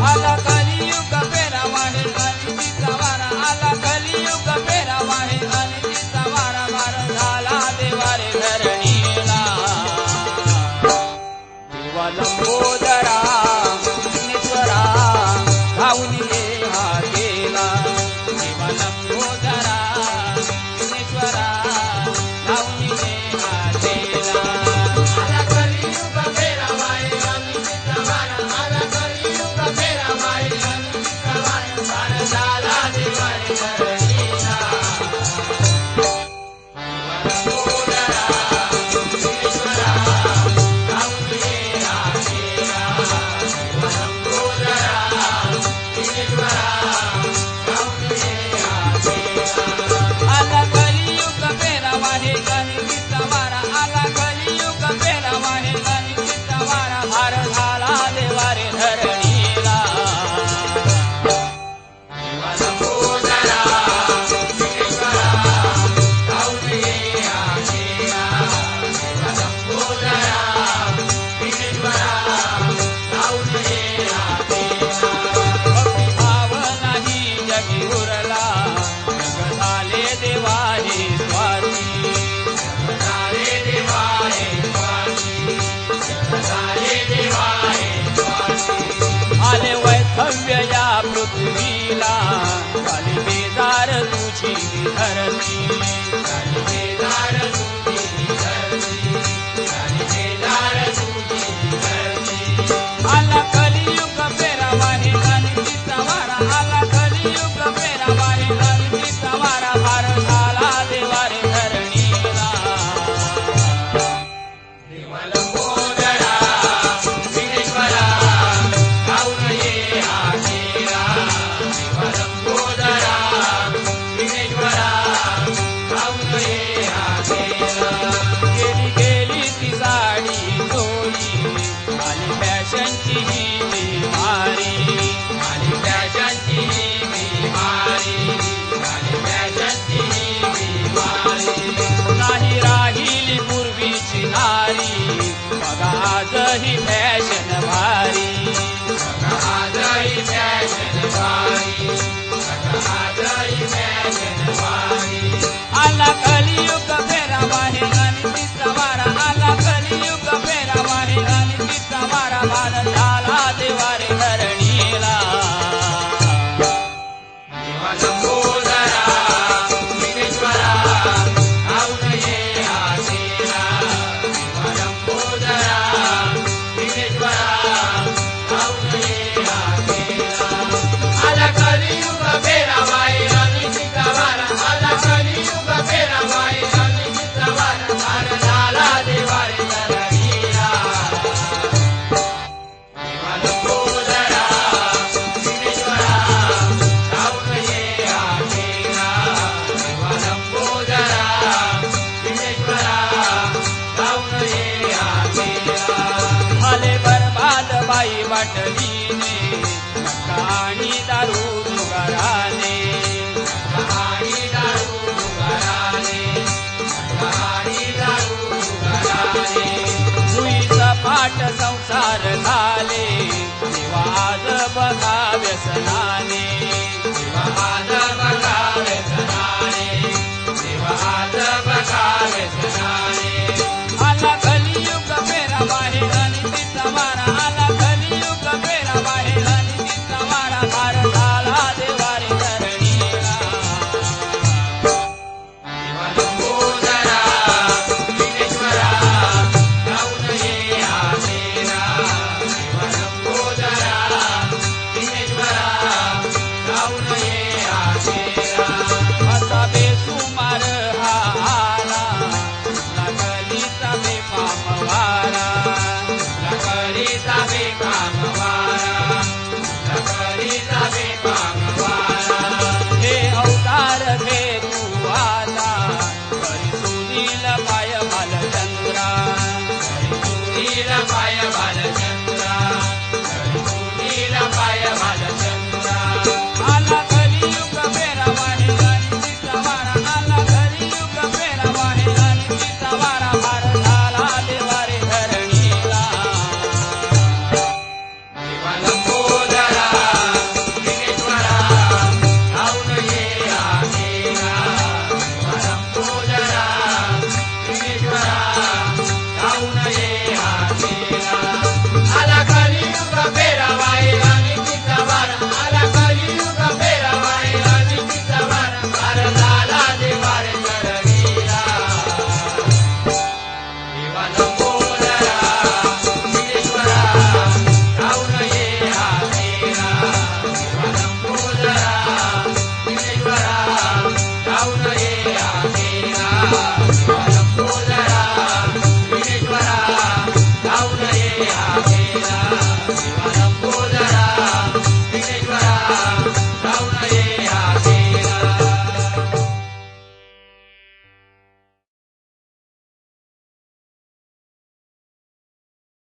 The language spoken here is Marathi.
आला कलियुग पेरावा हे अनितीचा वारा, आला कलियुग पेरावा हे अनितीचा वारा, वार झाला देवारे धरणीला. देवा लंबोदरा विघ्नेश्वरा धावून ये हा केला. देवा लंबोदरा विघ्नेश्वरा धावून ये हा केला. आला कलियुग पेरावा हे अनितीचा वारा, आला कलियुग पेरावा हे अनितीचा वारा, वार झाला देवारे धरणीला. लंबोदरा विघ्नेश्वरा धावून ये हा केला. देवा लंबोदरा विघ्नेश्वरा धावून ये हा केला. आला कलियुग पेरावा हे अनितीचा वारा, आला कलियुग पेरावा हे अनितीचा वारा, भार झाला देवारे धरणीला. देवा लंबोदरा विघ्नेश्वरा धावून ये हा केला. देवा लंबोदरा विघ्नेश्वरा धावून ये हा केला. भक्तिभाव नाही जगी उरला, जग झाले देवा हे स्वार्थी, जग झाले देवा हे स्वार्थी, जग झाले देवा हे स्वार्थी. आले वैधव्य या पृथ्वीला, झाली बेजार तुझी धरती, झाली बेजार तुझी धरती, झाली बेजार तुझी धरती. आला कलियुग पेरावा हे अनितीचा वारा, आला कलियुग पेरावा हे अनितीचा वारा, भार झाला देवारे धरणीला. देवा लंबोदरा विघ्नेश्वरा धावून ये हा केला. देवा लंबोदरा विघ्नेश्वरा धावून ये हा केला. गेली गेली ती साडी चोळी, आली फॅशनची ही बिमारी, आली फॅशनची ही बिमारी, आली फॅशनची ही बिमारी. नाही राहिली पूर्वीची नारी, बघा आजही फॅशन भारी, बघा आजही फॅशन भारी, बघा आजही फॅशन भारी. आला कलियुग पेरावा हे अनितीचा वारा, आला कलियुग पेरावा हे अनितीचा वारा, भार झाला देवारे धरणीला. देवा लंबोदरा विघ्नेश्वरा धावून ये हा केला. देवा लंबोदरा विघ्नेश्वरा धावून ये हा केला. आला कलियुग पेरावा हे अनितीचा वारा, आला कलियुग पेरावा हे अनितीचा वारा, भार झाला देवारे धरणीला. देवा लंबोदरा विघ्नेश्वरा धावून ये हा केला. देवा लंबोदरा विघ्नेश्वरा धावून ये हा केला. झाले बरबाद बाई बाटलीने, नका आणि दारू